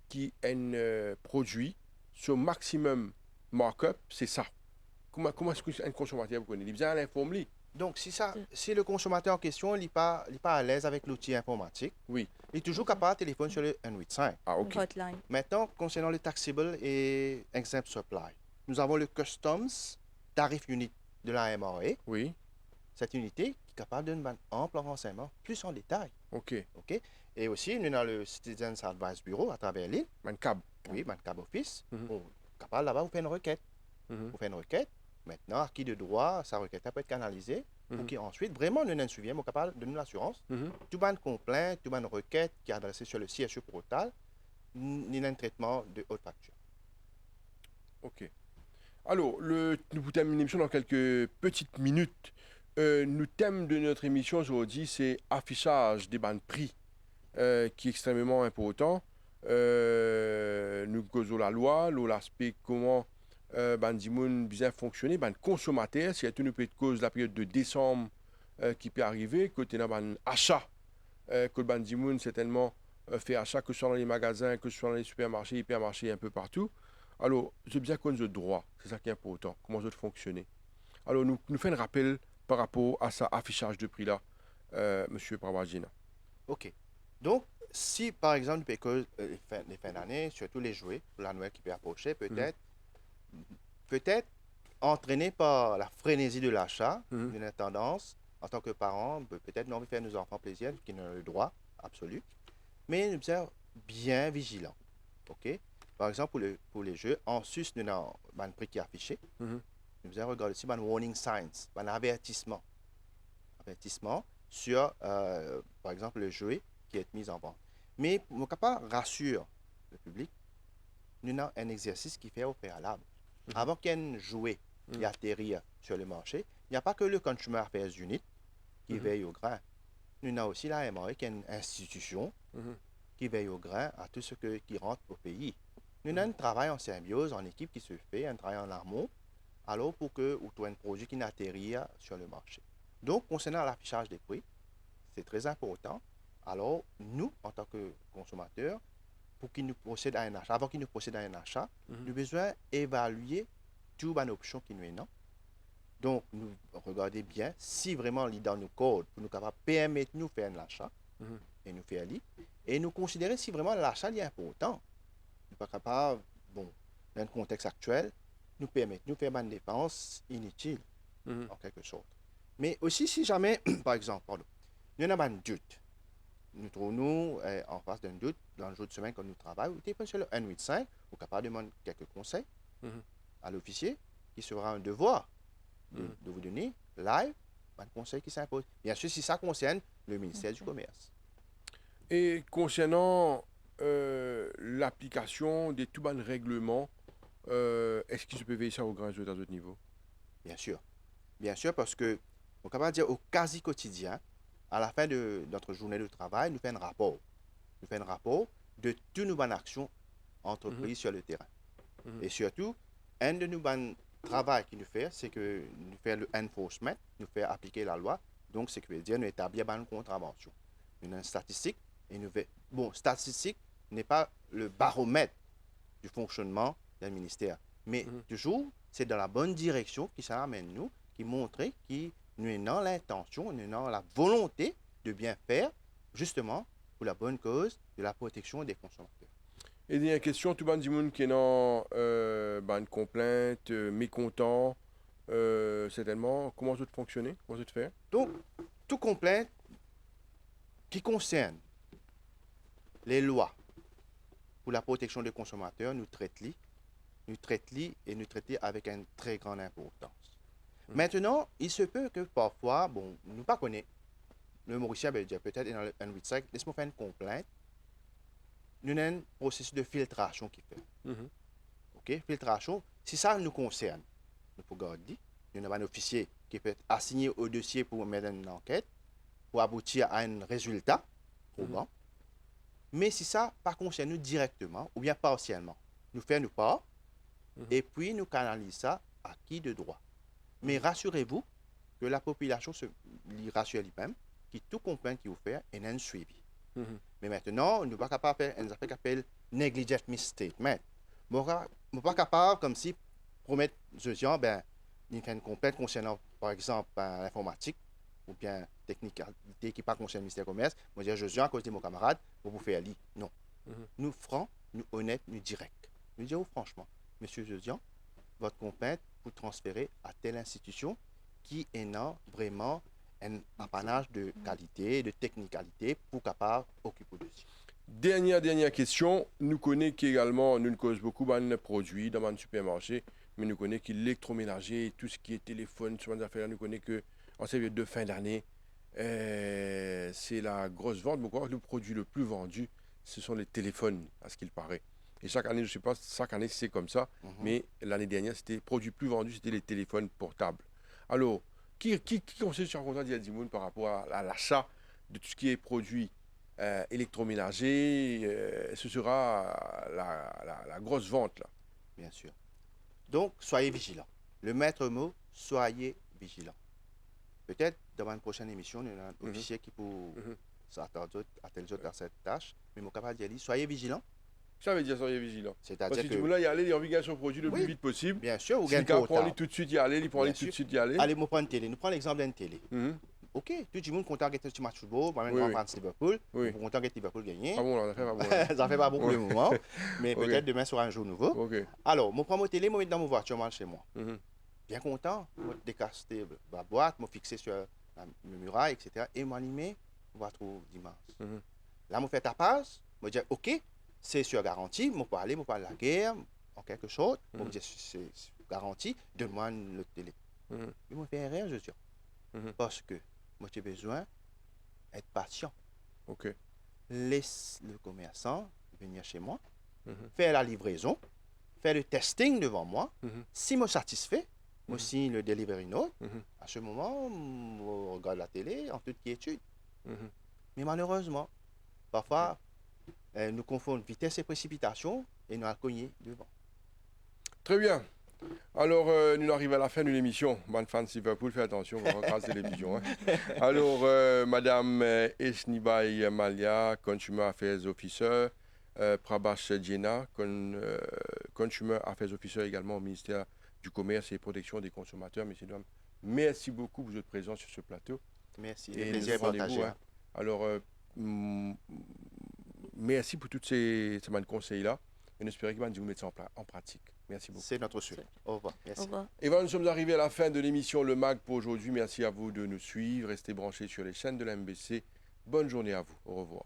qui un produit, son maximum markup, c'est ça? Comment est-ce qu'un consommateur vous connaît? Il vient à l'informer. Donc, si le consommateur en question n'est pas à l'aise avec l'outil informatique, Oui. il est toujours capable de téléphoner sur le 185. Ah, ok. Hotline. Maintenant, concernant le taxable et exempt supply, nous avons le Customs Tarif Unit de la MRA. Oui. Cette unité qui est capable de donner un ample renseignement plus en détail OK. OK? Et aussi, nous avons le Citizens Advice Bureau à travers l'île. Man cab. Oui, Mancab Office. Mhm. Bon, capable là-bas, vous faites une requête. Mhm. Vous faites une requête. Maintenant, à qui de droit, sa requête peut être canalisée pour Mhm. qui ensuite, vraiment, nous n'en suivons, capable de nous l'assurance. Mhm. Tout ban complaint, tout ban requête qui est adressée sur le CSE portal, ni un traitement de haute facture. OK. Alors, nous vous terminons l'émission dans quelques petites minutes. Le thème de notre émission aujourd'hui, c'est affichage des bandes prix, qui est extrêmement important. Nous causons la loi, l'aspect comment Bandimoun bien fonctionner, ban consommateur, c'est une petite cause de la période de décembre qui peut arriver, côté d'un ban achat, que le Bandimoun certainement fait achat, que ce soit dans les magasins, que ce soit dans les supermarchés, hypermarchés, un peu partout. Alors, je bien connaître le droit, c'est ça qui est important, comment ça fonctionner. Alors, nous faisons un rappel par rapport à ça affichage de prix-là, Monsieur Pravagina. OK. Donc, si par exemple, que les fins d'année, surtout les jouets, pour la Noël qui peut approcher, peut-être entraîné par la frénésie de l'achat, Mhm. d'une tendance, en tant que parent, peut-être nous envie de faire nos enfants plaisir, qui ont le droit absolu, mais nous sommes bien vigilants. OK? Par exemple, pour les jeux, en sus, nous avons un prix qui est affiché. Mhm. Nous avons regardé aussi un warning signs, un avertissement. Avertissement sur, par exemple, le jouet qui est mis en vente. Mais mon capable rassure le public, nous avons un exercice qui fait au préalable. Avant qu'un jouet Mhm. y atterrisse sur le marché, il n'y a pas que le Consumer Affairs Unit qui Mhm. veille au grain. Nous avons aussi la MRE qui est une institution Mhm. qui veille au grain à tout ce qui rentre au pays. Nous avons un travail en symbiose, en équipe qui se fait, un travail en amont, alors pour que vous trouviez un produit qui n'atterrit sur le marché. Donc, concernant l'affichage des prix, c'est très important. Alors, nous, en tant que consommateurs, pour qu'ils nous procèdent à un achat, avant qu'ils nous procèdent à un achat, nous avons besoin d'évaluer toutes les options qui nous sont. Donc, nous regardons bien si vraiment il est dans nos codes pour nous capables permettre de nous faire un achat Mhm. et nous faire aller. Et nous considérer si vraiment l'achat est important. Nous ne sommes pas capable, bon, dans le contexte actuel, nous permettre de nous faire une dépense inutile, Mhm. en quelque sorte. Mais aussi, si jamais, par exemple, pardon, nous avons un doute, nous trouvons en face d'un doute dans le jour de semaine quand nous travaillons, vous êtes sur le 185, vous êtes capable de demander quelques conseils Mhm. à l'officier qui sera un devoir Mhm. de vous donner live un conseil qui s'impose. Bien sûr, si ça concerne le ministère du Commerce. Et concernant l'application des tout bons règlements, est-ce qu'ils se peut veiller ça au grand jeu à d'autres niveaux? Bien sûr. Bien sûr, parce que, on peut dire au quasi quotidien, à la fin de notre journée de travail, nous faisons un rapport. Nous faisons un rapport de toutes nos bonnes actions entreprises sur le terrain. Mhm. Et surtout, un de nos bons travail qu'il nous fait, c'est que nous faisons le enforcement, nous faisons appliquer la loi. Donc, c'est que veut dire nous établir une contravention. Nous avons une statistique et nous faisons. Bon, statistique n'est pas le baromètre du fonctionnement d'un ministère. Mais toujours, c'est dans la bonne direction qui ça amène nous, qui montre que nous avons l'intention, nous avons la volonté de bien faire, justement, pour la bonne cause de la protection des consommateurs. Et dernière question, tout le monde qui est dans une complainte, mécontent, certainement, comment ça fonctionner, comment ça faire? Donc, tout complaint qui concerne les lois pour la protection des consommateurs, nous traitons et nous traitons avec une très grande importance. Maintenant, il se peut que parfois, bon, nous ne pas connaissons, le Mauricien veut dire peut-être dans un 8.5, laisse-moi faire une complainte. Nous avons un processus de filtration qui fait. Mhm. OK? Filtration, si ça nous concerne, nous pouvons garder. Nous avons un officier qui peut être assigné au dossier pour mettre une enquête, pour aboutir à un résultat probant. Mais si ça ne concerne nous directement ou bien partiellement, nous faisons nous part et puis nous canalisons ça à qui de droit. Mais rassurez-vous que la population se rassure lui-même, qui tout comprend qu'il vous fait et un suivi. Mhm. Mais maintenant, nous ne sommes pas capables de faire un affaire qui s'appelle negligent misstatement. Nous ne sommes pas capables, comme si, promettre, je dis, ben, il fait une complainte concernant, par exemple, l'informatique ou bien technique qui ne concerne le ministère du Commerce. Moi, je dis, à cause de mon camarade, pour vous faire lire. Non. Nous francs, nous honnêtes, nous directs. Nous disons franchement, monsieur Josian, votre complainte, vous transférez à telle institution qui est non vraiment un apanage de qualité, de technicalité pour capable occuper dessus. Dernière question. Nous connaissons qu'également, nous cause beaucoup de produits dans le supermarché, mais nous connaissons que l'électroménager, tout ce qui est téléphone, ce genre d'affaires, nous connaissons que en cette période de fin d'année, c'est la grosse vente. Pourquoi le produit le plus vendu, ce sont les téléphones, à ce qu'il paraît. Et chaque année, je ne sais pas, chaque année c'est comme ça, mais l'année dernière, c'était produit plus vendu, c'était les téléphones portables. Alors, qui conseille sur un contrat d'Yadimoun par rapport à l'achat de tout ce qui est produit électroménager, ce sera la grosse vente là. Bien sûr. Donc, soyez vigilants. Le maître mot, soyez vigilants. Peut-être dans une prochaine émission, il y a un officier qui peut s'attarder à cette tâche, mais mon capable de dire, soyez vigilants. Ça veut dire soyez vigilant. Parce C'est-à-dire que que, tu veux là y aller, il envie son produit le Oui, plus vite possible. bien sûr, vous Si gagnez le gars pas prend autant. tout de suite y aller, il prend Bien tout de sûr. suite y aller. Allez, nous prendre une télé. Nous prenons l'exemple d'une télé. Mhm. Ok, tout le monde content de ce match football, moi-même Oui, en oui. France Liverpool, Oui. vous content que Liverpool gagne. Pas bon là, ça fait pas bon. Là. Ça fait pas bon pour le Ouais. moment, mais Ok. peut-être demain sera un jour nouveau. Ok. Alors, je prends mon télé, je mets dans mon voiture, moi, chez moi. Mhm. Bien content, je décaster ma boîte, je fixer sur la muraille, etc. Et m'animer, on va trouver dimanche. Mhm. Là, je fais tapage, je dis ok, c'est sur garantie, je peux aller de la guerre, en quelque chose, je me dis c'est garanti, donne-moi le télé. Mhm. Il me fait rien, je dis. Mhm. Parce que moi, j'ai besoin d'être patient. Ok. Laisse le commerçant venir chez moi, Mhm. faire la livraison, faire le testing devant moi. Mhm. Si je suis satisfait, moi aussi le délivrer une autre. Mhm. À ce moment, on regarde la télé en toute quiétude. Mhm. Mais malheureusement, parfois, nous confondons vitesse et précipitation et nous allons cogner devant. Très bien. Alors, nous arrivons à la fin de l'émission. Bonne fan de Liverpool, fais attention, on va regarder la télévision. Hein. Alors, Madame Esnibai Malia, Consumer Affairs Officer, Prabhash Djena, Consumer Affairs Officer également au ministère du Commerce et Protection des consommateurs. Messieurs, dames, merci beaucoup pour votre présence sur ce plateau. Merci. Et Le plaisir est nous rendez-vous, partagé. hein. Alors, merci pour tous ces conseils-là. Et nous espérons que vous mettez ça en pratique. Merci beaucoup. C'est notre souhait. Au revoir. Merci. Au revoir. Et voilà, nous sommes arrivés à la fin de l'émission Le MAG pour aujourd'hui. Merci à vous de nous suivre. Restez branchés sur les chaînes de la MBC. Bonne journée à vous. Au revoir.